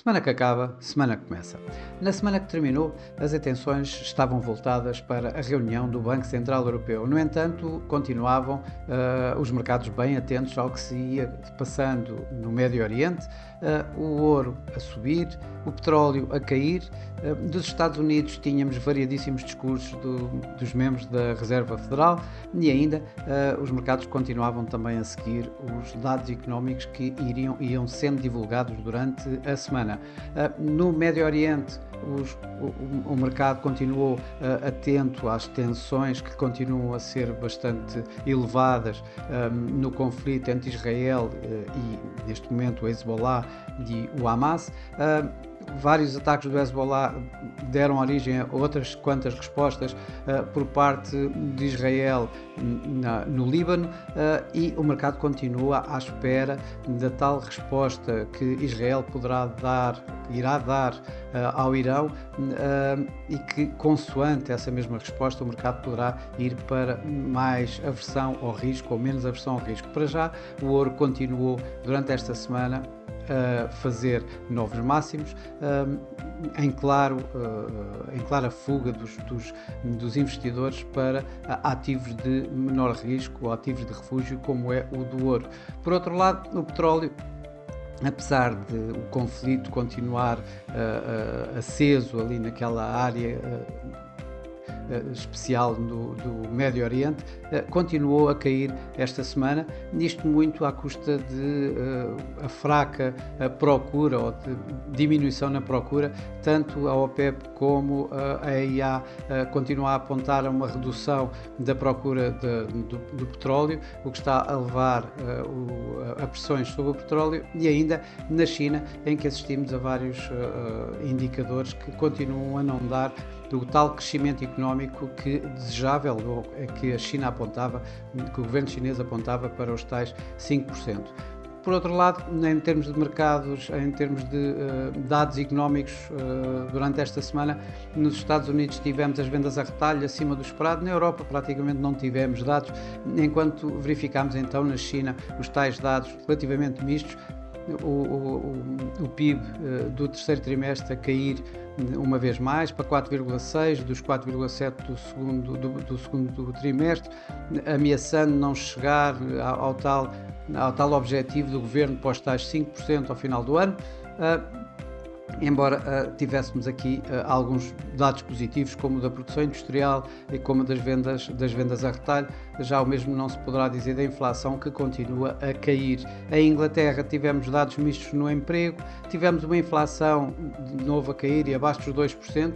Semana que acaba, semana que começa. Na semana que terminou, as atenções estavam voltadas para a reunião do Banco Central Europeu. No entanto, continuavam os mercados bem atentos ao que se ia passando no Médio Oriente, o ouro a subir, o petróleo a cair. Dos Estados Unidos tínhamos variadíssimos discursos dos membros da Reserva Federal e ainda os mercados continuavam também a seguir os dados económicos que iam sendo divulgados durante a semana. No Médio Oriente, o mercado continuou atento às tensões que continuam a ser bastante elevadas no conflito entre Israel e, neste momento, o Hezbollah e o Hamas. Vários ataques do Hezbollah deram origem a outras quantas respostas por parte de Israel no Líbano e o mercado continua à espera da tal resposta que Israel irá dar ao Irão e que, consoante essa mesma resposta, o mercado poderá ir para mais aversão ao risco ou menos aversão ao risco. Para já, o ouro continuou durante esta semana a fazer novos máximos, em clara fuga dos investidores para ativos de menor risco ou ativos de refúgio, como é o do ouro. Por outro lado, o petróleo, apesar de o conflito continuar aceso ali naquela área especial do Médio Oriente, continuou a cair esta semana, isto muito à custa de a fraca procura ou de diminuição na procura. Tanto a OPEP como a EIA continuam a apontar a uma redução da procura do petróleo, o que está a levar a pressões sobre o petróleo, e ainda na China, em que assistimos a vários indicadores que continuam a não dar do tal crescimento económico que desejável, ou que a China apontava, que o governo chinês apontava para os tais 5%. Por outro lado, em termos de mercados, em termos de dados económicos, durante esta semana, nos Estados Unidos tivemos as vendas a retalho acima do esperado, na Europa praticamente não tivemos dados, enquanto verificámos então na China os tais dados relativamente mistos. O PIB do terceiro trimestre a cair uma vez mais para 4,6 dos 4,7 do segundo trimestre, ameaçando não chegar ao tal objetivo do governo para os tais 5% ao final do ano. Embora tivéssemos aqui alguns dados positivos, como o da produção industrial e como das vendas a retalho, já o mesmo não se poderá dizer da inflação, que continua a cair. Em Inglaterra tivemos dados mistos no emprego, tivemos uma inflação de novo a cair e abaixo dos 2%,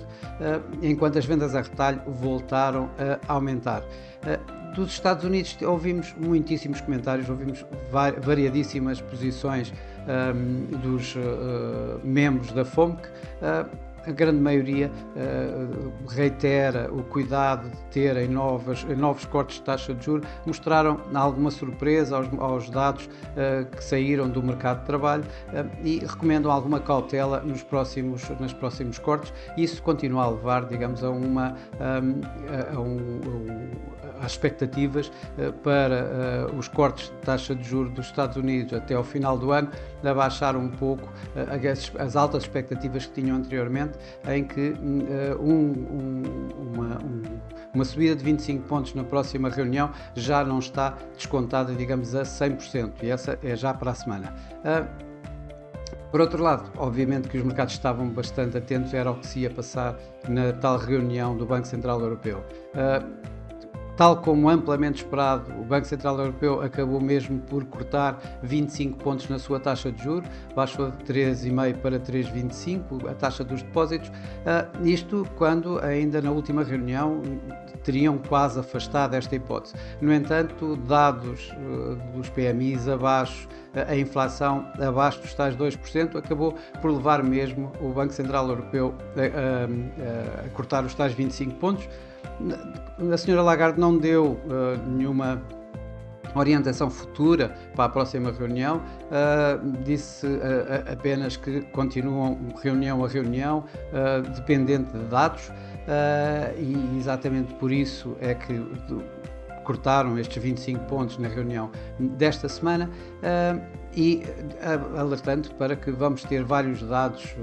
enquanto as vendas a retalho voltaram a aumentar. Dos Estados Unidos ouvimos muitíssimos comentários, ouvimos variadíssimas posições dos membros da FOMC. A grande maioria reitera o cuidado de terem novos cortes de taxa de juros. Mostraram alguma surpresa aos dados que saíram do mercado de trabalho e recomendam alguma cautela nos próximos cortes. Isso continua a levar, digamos, às expectativas para os cortes de taxa de juros dos Estados Unidos até ao final do ano, a baixar um pouco as altas expectativas que tinham anteriormente, em que uma subida de 25 pontos na próxima reunião já não está descontada, digamos, a 100%, e essa é já para a semana. Por outro lado, obviamente que os mercados estavam bastante atentos era ao que se ia passar na tal reunião do Banco Central Europeu. Tal como amplamente esperado, o Banco Central Europeu acabou mesmo por cortar 25 pontos na sua taxa de juros, baixou de 3,5 para 3,25 a taxa dos depósitos, isto quando ainda na última reunião teriam quase afastado esta hipótese. No entanto, dados dos PMIs abaixo, a inflação abaixo dos tais 2%, acabou por levar mesmo o Banco Central Europeu a cortar os tais 25 pontos. A senhora Lagarde não deu nenhuma orientação futura para a próxima reunião, disse apenas que continuam reunião a reunião, dependente de dados, e exatamente por isso é que cortaram estes 25 pontos na reunião desta semana, e alertando para que vamos ter vários dados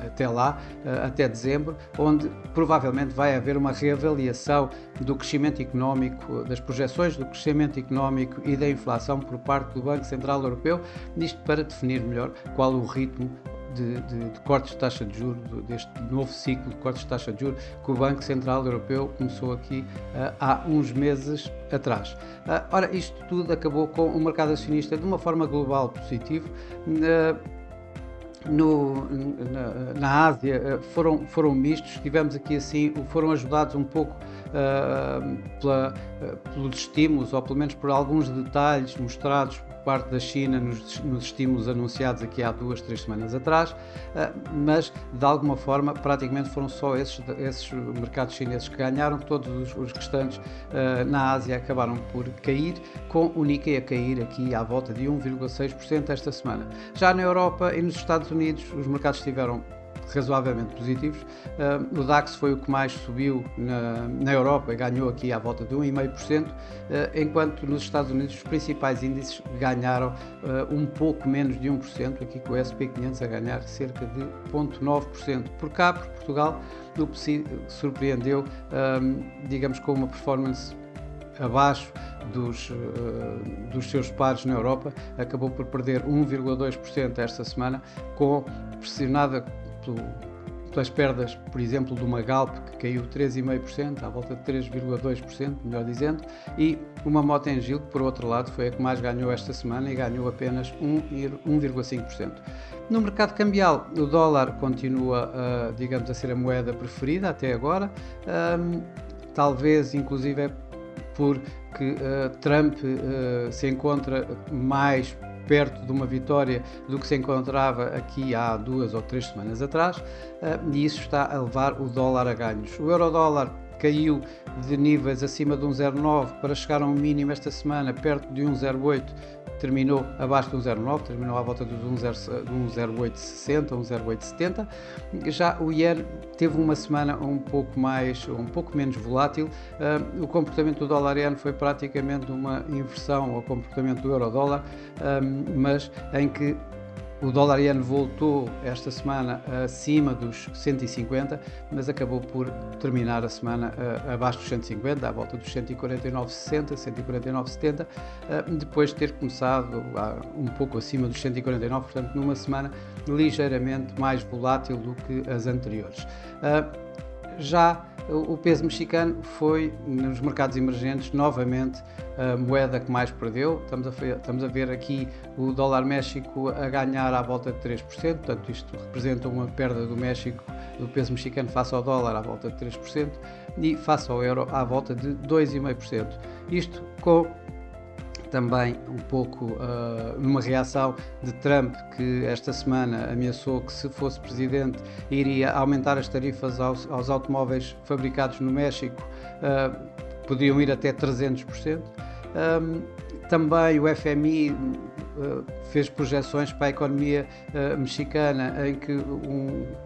até lá, até dezembro, onde provavelmente vai haver uma reavaliação do crescimento económico, das projeções do crescimento económico e da inflação por parte do Banco Central Europeu, isto para definir melhor qual o ritmo de cortes de taxa de juros, deste novo ciclo de cortes de taxa de juros que o Banco Central Europeu começou aqui há uns meses atrás. Ora, isto tudo acabou com o mercado acionista de uma forma global positivo. Na Ásia foram mistos, tivemos aqui assim, foram ajudados um pouco pelos estímulos, ou pelo menos por alguns detalhes mostrados por parte da China nos estímulos anunciados aqui há 2-3 semanas atrás, mas de alguma forma praticamente foram só esses mercados chineses que ganharam, todos os restantes na Ásia acabaram por cair, com o Nikkei a cair aqui à volta de 1,6% esta semana. Já na Europa e nos Estados Unidos os mercados estiveram razoavelmente positivos. O DAX foi o que mais subiu na Europa e ganhou aqui à volta de 1,5%, enquanto nos Estados Unidos os principais índices ganharam um pouco menos de 1%, aqui com o S&P 500 a ganhar cerca de 0,9%. Por cá, por Portugal, o PSI surpreendeu, digamos, com uma performance abaixo dos seus pares na Europa, acabou por perder 1,2% esta semana, pressionada pelas perdas, por exemplo, de uma Galp, que caiu 3,5%, à volta de 3,2%, melhor dizendo, e uma Mota-Engil, que por outro lado foi a que mais ganhou esta semana e ganhou apenas 1,5%. No mercado cambial, o dólar continua, digamos, a ser a moeda preferida até agora, talvez inclusive porque Trump se encontra mais perto de uma vitória do que se encontrava aqui há 2 ou 3 semanas atrás, e isso está a levar o dólar a ganhos. O euro-dólar caiu de níveis acima de 1,09 para chegar a um mínimo esta semana perto de 1,08, terminou abaixo de 1,09, terminou à volta dos 1,0860, 1,0870. Já o Yen teve uma semana um pouco menos volátil. O comportamento do dólar-yen foi praticamente uma inversão ao comportamento do euro-dólar, mas em que o dólar-yen voltou esta semana acima dos 150, mas acabou por terminar a semana abaixo dos 150, à volta dos 149,60, 149,70, depois de ter começado um pouco acima dos 149, portanto numa semana ligeiramente mais volátil do que as anteriores. Já o peso mexicano foi, nos mercados emergentes, novamente a moeda que mais perdeu. Estamos a ver aqui o dólar México a ganhar à volta de 3%, portanto isto representa uma perda do México, do peso mexicano face ao dólar à volta de 3%, e face ao euro à volta de 2,5%. Isto com também um pouco numa reação de Trump, que esta semana ameaçou que, se fosse presidente, iria aumentar as tarifas aos automóveis fabricados no México, podiam ir até 300%. Também o FMI fez projeções para a economia mexicana em que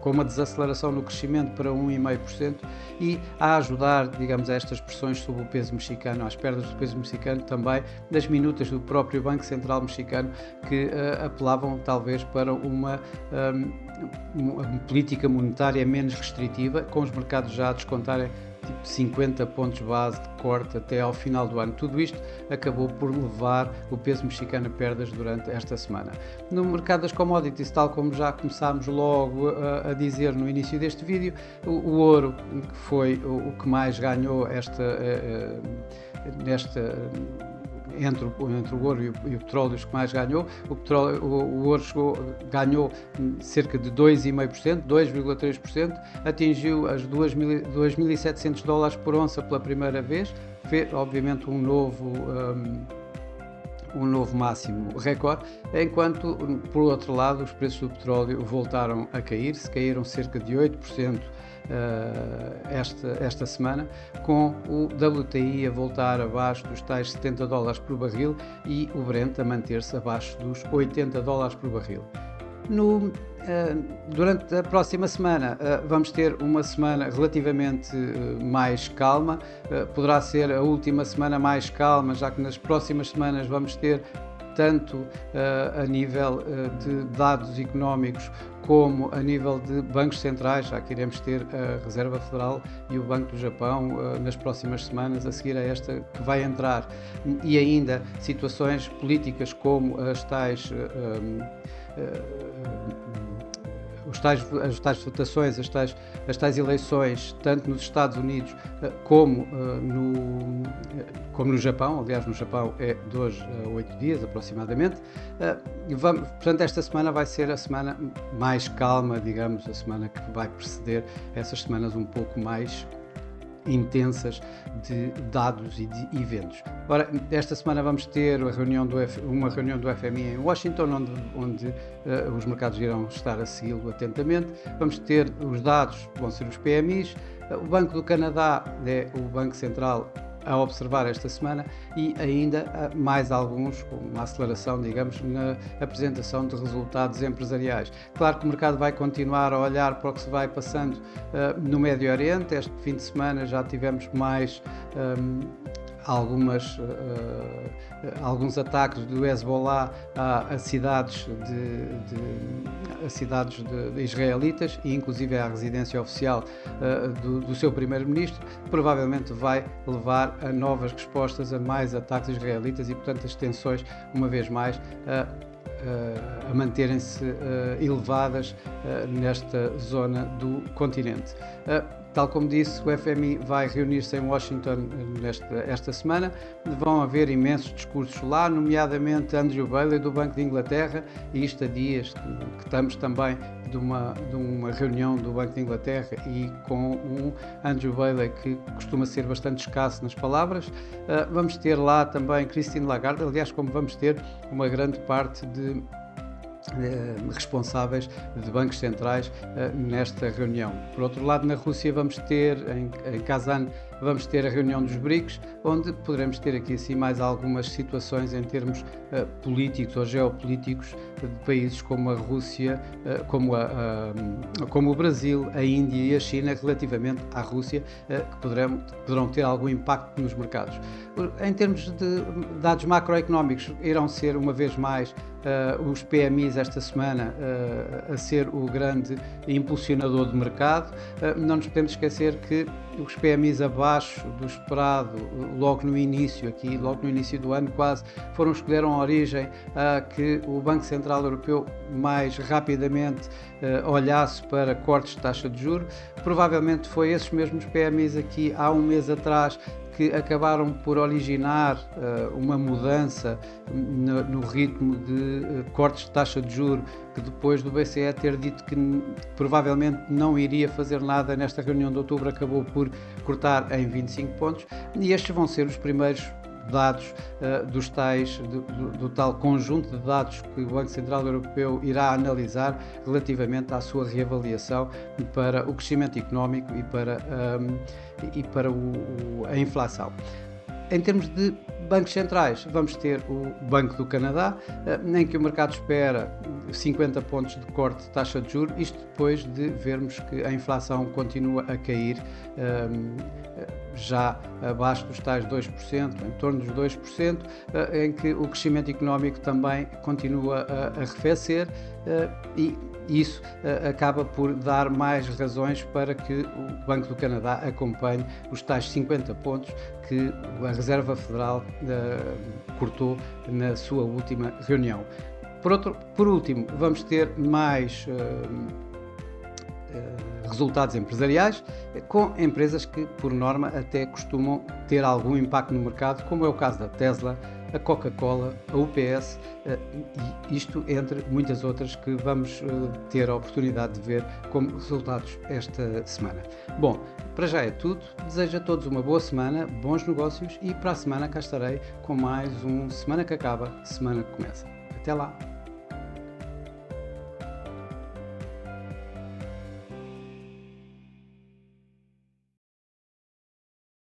com uma desaceleração no crescimento para 1,5%, e a ajudar, digamos, a estas pressões sobre o peso mexicano, às perdas do peso mexicano, também das minutas do próprio Banco Central mexicano, que apelavam talvez para uma política monetária menos restritiva, com os mercados já a descontarem tipo 50 pontos base de corte até ao final do ano. Tudo isto acabou por levar o peso mexicano a perdas durante esta semana. No mercado das commodities, tal como já começámos logo a dizer no início deste vídeo, o ouro, que foi o que mais ganhou entre o ouro e o petróleo, os que mais ganhou. O ouro ganhou cerca de 2,5%, 2,3%, atingiu as 2.700 dólares por onça pela primeira vez, fez obviamente um novo máximo recorde, enquanto, por outro lado, os preços do petróleo voltaram a cair, caíram cerca de 8% esta semana, com o WTI a voltar abaixo dos tais 70 dólares por barril e o Brent a manter-se abaixo dos 80 dólares por barril. Durante a próxima semana, vamos ter uma semana relativamente mais calma. Poderá ser a última semana mais calma, já que nas próximas semanas vamos ter tanto a nível de dados económicos como a nível de bancos centrais, já que iremos ter a Reserva Federal e o Banco do Japão nas próximas semanas, a seguir a esta que vai entrar, e ainda situações políticas como as tais as tais votações, as tais eleições, tanto nos Estados Unidos como no Japão. Aliás, no Japão é de hoje a 8 dias aproximadamente. Portanto, esta semana vai ser a semana mais calma, digamos, a semana que vai preceder essas semanas um pouco mais intensas de dados e de eventos. Ora, esta semana vamos ter uma reunião do FMI em Washington, onde os mercados irão estar a segui-lo atentamente. Vamos ter os dados, vão ser os PMIs. O Banco do Canadá é o Banco Central a observar esta semana, e ainda mais alguns, com uma aceleração, digamos, na apresentação de resultados empresariais. Claro que o mercado vai continuar a olhar para o que se vai passando no Médio Oriente. Este fim de semana já tivemos mais alguns ataques do Hezbollah a cidades de israelitas, e inclusive à residência oficial do seu primeiro-ministro. Provavelmente vai levar a novas respostas a mais ataques israelitas e, portanto, as tensões, uma vez mais, a manterem-se elevadas nesta zona do continente. Tal como disse, o FMI vai reunir-se em Washington esta semana. Vão haver imensos discursos lá, nomeadamente Andrew Bailey do Banco de Inglaterra, e isto a dias que estamos também de uma reunião do Banco de Inglaterra, e com um Andrew Bailey que costuma ser bastante escasso nas palavras. Vamos ter lá também Christine Lagarde, aliás, como vamos ter uma grande parte de responsáveis de bancos centrais nesta reunião. Por outro lado, na Rússia vamos ter, em Kazan, vamos ter a reunião dos BRICS, onde poderemos ter aqui assim mais algumas situações em termos políticos ou geopolíticos de países como a Rússia, como o Brasil, a Índia e a China, relativamente à Rússia, que poderão ter algum impacto nos mercados. Em termos de dados macroeconómicos, irão ser uma vez mais os PMIs esta semana a ser o grande impulsionador de mercado. Não nos podemos esquecer que os PMIs abaixo do esperado logo no início do ano quase, foram os que deram origem a que o Banco Central Europeu mais rapidamente olhasse para cortes de taxa de juros. Provavelmente foi esses mesmos PMIs aqui há um mês atrás que acabaram por originar uma mudança no ritmo de cortes de taxa de juros, que depois do BCE ter dito que provavelmente não iria fazer nada nesta reunião de outubro, acabou por cortar em 25 pontos, e estes vão ser os primeiros dados do tal conjunto de dados que o Banco Central Europeu irá analisar relativamente à sua reavaliação para o crescimento económico e para a inflação. Em termos de bancos centrais, vamos ter o Banco do Canadá, em que o mercado espera 50 pontos de corte de taxa de juros, isto depois de vermos que a inflação continua a cair, já abaixo dos tais 2%, em torno dos 2%, em que o crescimento económico também continua a arrefecer, e isso acaba por dar mais razões para que o Banco do Canadá acompanhe os tais 50 pontos que a Reserva Federal cortou na sua última reunião. Por último, vamos ter mais resultados empresariais, com empresas que, por norma, até costumam ter algum impacto no mercado, como é o caso da Tesla, a Coca-Cola, a UPS, e isto entre muitas outras que vamos ter a oportunidade de ver como resultados esta semana. Bom, para já é tudo. Desejo a todos uma boa semana, bons negócios, e para a semana cá estarei com mais um Semana que Acaba, Semana que Começa. Até lá!